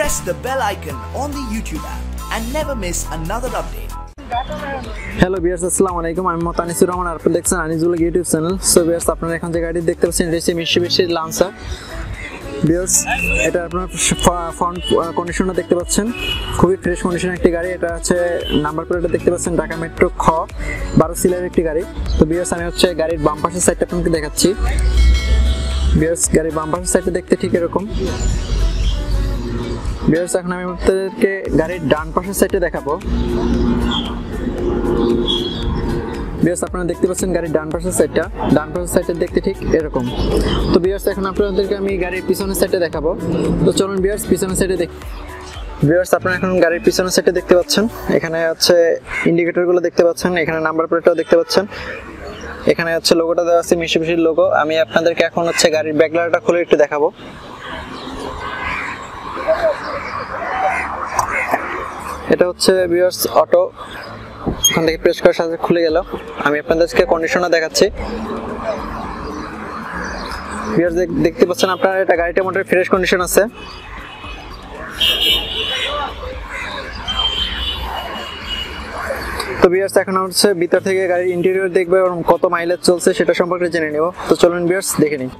press the bell icon on the YouTube app and never miss another update. Hello viewers, আসসালামু আলাইকুম। আমি মোতানিসুর রহমান আর আপনারা দেখছেন Anisul YouTube channel. So viewers, আপনারা এখন যে গাড়ি দেখতে পাচ্ছেন এটা হচ্ছে মিৎসুবিশি লান্সার। ভিউয়ার্স, এটা আপনার ফ্রন্ট কন্ডিশনটা দেখতে পাচ্ছেন, খুবই ফ্রেশ কন্ডিশনের একটি গাড়ি। এটা হচ্ছে নাম্বার প্লেটটা দেখতে পাচ্ছেন ঢাকা মেট্রো খ 12 সিলের একটি গাড়ি। তো ভিউয়ার্স, আমি হচ্ছে গাড়ির বাম পাশের সাইডটা আপনাকে দেখাচ্ছি। ভিউয়ার্স, গাড়ির বাম পাশের সাইডটা দেখতে ঠিক এরকম। ভিউয়ার্স, এখন আমি আপনাদেরকে গাড়ির ডান পাশের সাইডটা দেখাবো। ভিউয়ার্স, আপনারা দেখতে পাচ্ছেন গাড়ির ডান পাশের সাইডটা দেখতে ঠিক এরকম। তো ভিউয়ার্স, এখন আপনাদেরকে আমি গাড়ির পিছনের সাইডটা দেখাবো। তো চলুন ভিউয়ার্স, পিছনের সাইডে দেখি। ভিউয়ার্স, আপনারা এখন গাড়ির পিছনের সাইডে দেখতে পাচ্ছেন, এখানে হচ্ছে ইন্ডিকেটরগুলো দেখতে পাচ্ছেন, এখানে নাম্বার প্লেটটাও দেখতে পাচ্ছেন, এখানে হচ্ছে লোগোটা দেওয়া আছে মিৎসুবিশির লোগো। আমি আপনাদেরকে এখন হচ্ছে গাড়ির ব্যাকলাইটটা খুলে একটু দেখাবো। এটা হচ্ছে ভিউয়ার্স অটো, এখান থেকে প্রেস করার সাথে খুলে গেল। আমি আপনাদেরকে কন্ডিশনটা দেখাচ্ছি। ভিউয়ার্স, দেখতে পাচ্ছেন আপনারা এটা গাড়িটা মোটামুটি ফ্রেশ কন্ডিশন আছে। তো ভিউয়ার্স, এখন হচ্ছে ভিতর থেকে গাড়ির ইন্টেরিয়র দেখবে এবং কত মাইলেজ চলছে সেটা সম্পর্কে জেনে নেব। তো চলুন ভিউয়ার্স, দেখে নিই।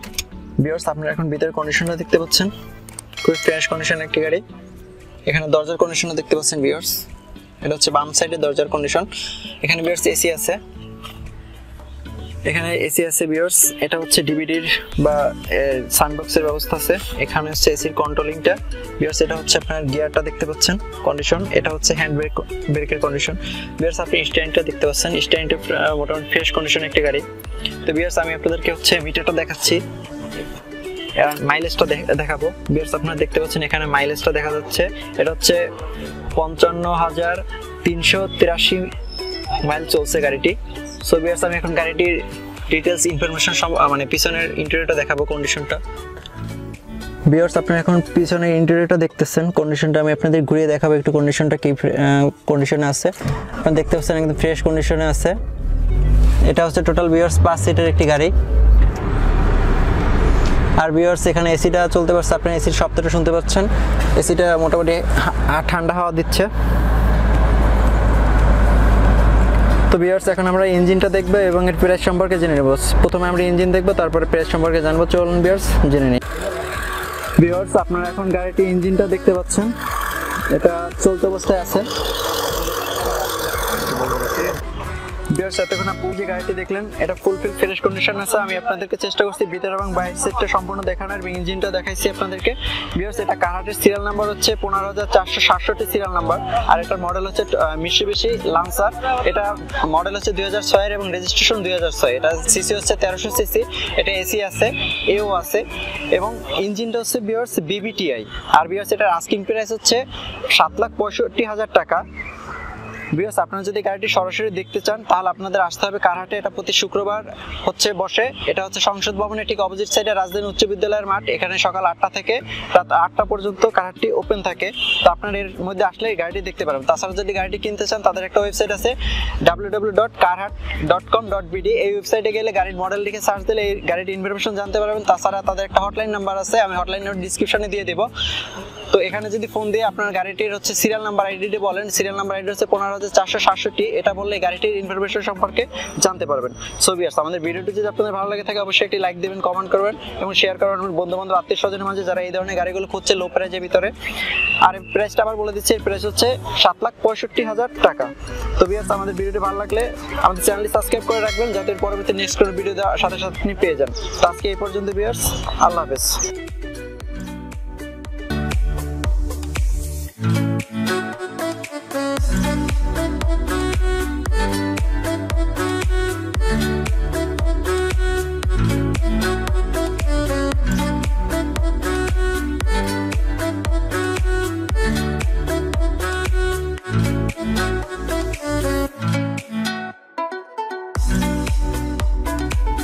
ভিউয়ার্স, আপনারা এখন ভিতরের কন্ডিশনটা দেখতে পাচ্ছেন, খুব ফ্রেশ কন্ডিশনের একটি গাড়ি। এখানে দরজার কন্ডিশনও দেখতে পাচ্ছেন ভিউয়ার্স, এটা হচ্ছে বাম সাইডে দরজার কন্ডিশন। এখানে ভিউয়ার্স এসি আছে, ভিউয়ার্স। এটা হচ্ছে ডিভিডির বা সানবক্সের ব্যবস্থা আছে। এখানে হচ্ছে এসির কন্ট্রোলিংটা। ভিউয়ার্স, এটা হচ্ছে আপনার গিয়ারটা দেখতে পাচ্ছেন কন্ডিশন। এটা হচ্ছে হ্যান্ড ব্রেকের কন্ডিশন। ভিউয়ার্স, আপনি স্ট্যান্ডটা দেখতে পাচ্ছেন, স্ট্যান্ডটা মোটামুটি ফ্রেশ কন্ডিশন একটি গাড়ি। তো ভিউয়ার্স, আমি আপনাদেরকে হচ্ছে মিটারটা দেখাচ্ছি, মাইলেজটা দেখাবো। ভিউয়ার্স, আপনারা দেখতে পাচ্ছেন এখানে মাইলেজটা দেখা যাচ্ছে, এটা হচ্ছে 55,383 মাইল চলছে গাড়িটি। সো ভিউয়ার্স, আমি এখন গাড়িটির ডিটেইলস ইনফরমেশন মানে পিছনের ইন্টেরিয়রটা দেখাবো, কন্ডিশনটা। ভিউয়ার্স, আপনারা এখন পিছনের ইন্টেরিয়রটা দেখতেছেন, কন্ডিশনটা আমি আপনাদের ঘুরিয়ে দেখাবো একটু কন্ডিশনটা কি কন্ডিশনে আছে। আপনারা দেখতে পাচ্ছেন একদম ফ্রেশ কন্ডিশনে আছে। এটা হচ্ছে টোটাল ভিউয়ার্স 5 সিটের একটি গাড়ি। আর ভিউয়ার্স, এখানে এসিটা চলতে পারছে, আপনি এসির শব্দটা শুনতে পাচ্ছেন। এসিটা মোটামুটি ঠান্ডা হাওয়া দিচ্ছে। তো ভিউয়ার্স, এখন আমরা ইঞ্জিনটা দেখবো এবং এর প্রাইস সম্পর্কে জেনে নেব। প্রথমে আমরা ইঞ্জিন দেখবো, তারপরে প্রাইস সম্পর্কে জানবো। চলুন ভিউয়ার্স, জেনে নিই। ভিউয়ার্স, আপনারা এখন গাড়িটির ইঞ্জিনটা দেখতে পাচ্ছেন, এটা চলতে অবস্থায় আছে। ভিউয়ার্স, এতক্ষণ আপনি যে গাড়িটি দেখলেন এটা ফুলফিল ফ্রেশ কন্ডিশন আছে। আমি আপনাদেরকে চেষ্টা করছি ভিতর এবং বাইরের সেটটা সম্পূর্ণ দেখানোর এবং ইঞ্জিনটা দেখাইছি আপনাদেরকে। ভিউয়ার্স, এটা কারহাটের সিরিয়াল নাম্বার হচ্ছে 15,467 সিরিয়াল নাম্বার। আর এটার মডেল হচ্ছে মিৎসুবিশি লান্সার। এটা মডেল হচ্ছে 2006 এবং রেজিস্ট্রেশন 2006। এটা সিসি হচ্ছে 1300 সিসি। এটা এসি আছে, এও আছে এবং ইঞ্জিনটা হচ্ছে ভিউয়ার্স বিবিটিআই। আর ভিউয়ার্স, এটার আস্কিং প্রাইস হচ্ছে 7,65,000 টাকা। ভিউয়ার্স, আপনারা যদি গাড়িটি সরাসরি দেখতে চান তাহলে আপনাদের আসতে হবে কারহাটে। এটা প্রতি শুক্রবার হচ্ছে বসে। এটা হচ্ছে সংসদ ভবনের ঠিক অপোজিট সাইডে রাজধানী উচ্চ বিদ্যালয়ের মাঠ। এখানে সকাল 8টা থেকে রাত 8টা পর্যন্ত কারহাটটি ওপেন থাকে। তো আপনারা এর মধ্যে আসলে এই গাড়িটি দেখতে পারবেন। তাছাড়া যদি গাড়িটি কিনতে চান তাদের একটা ওয়েবসাইট আছে www.karhat.com.bd। এই ওয়েবসাইটে গেলে গাড়ির মডেল লিখে সার্চ দিলে এই গাড়িটির ইনফরমেশন জানতে পারবেন। তাছাড়া তাদের একটা হটলাইন নাম্বার আছে, আমি হটলাইন নাম্বার ডিসক্রিপশনে দিয়ে দেবো। তো এখানে যদি ফোন দিয়ে আপনার গাড়িটির হচ্ছে সিরিয়াল নাম্বার আইডিটি বলেন, সিরিয়াল নাম্বার আইডি হচ্ছে 15,467, এটা বললে গাড়িটির ইনফরমেশন সম্পর্কে জানতে পারবেন। সো ভিউয়ার্স, আমাদের ভিডিওটি যদি আপনাদের ভালো লাগে থাকে অবশ্যই একটি লাইক দিবেন, কমেন্ট করবেন এবং শেয়ার করবেন বন্ধু বান্ধব আত্মীয় স্বজনের মাঝে যারা এই ধরনের গাড়িগুলো খুঁজছে লো প্রাইজের ভিতরে। আর প্রাইসটা আবার বলে দিচ্ছি, এর প্রাইস হচ্ছে 7,65,000 টাকা। তো ভিউয়ার্স, আমাদের ভিডিওটি ভালো লাগলে আমাদের চ্যানেলটি সাবস্ক্রাইব করে রাখবেন যাতে পরবর্তী নেক্সট কোনো ভিডিও দেওয়ার সাথে সাথে আপনি পেয়ে যান। তো আজকে এই পর্যন্ত ভিউয়ার্স, আল্লাহ হাফেজ।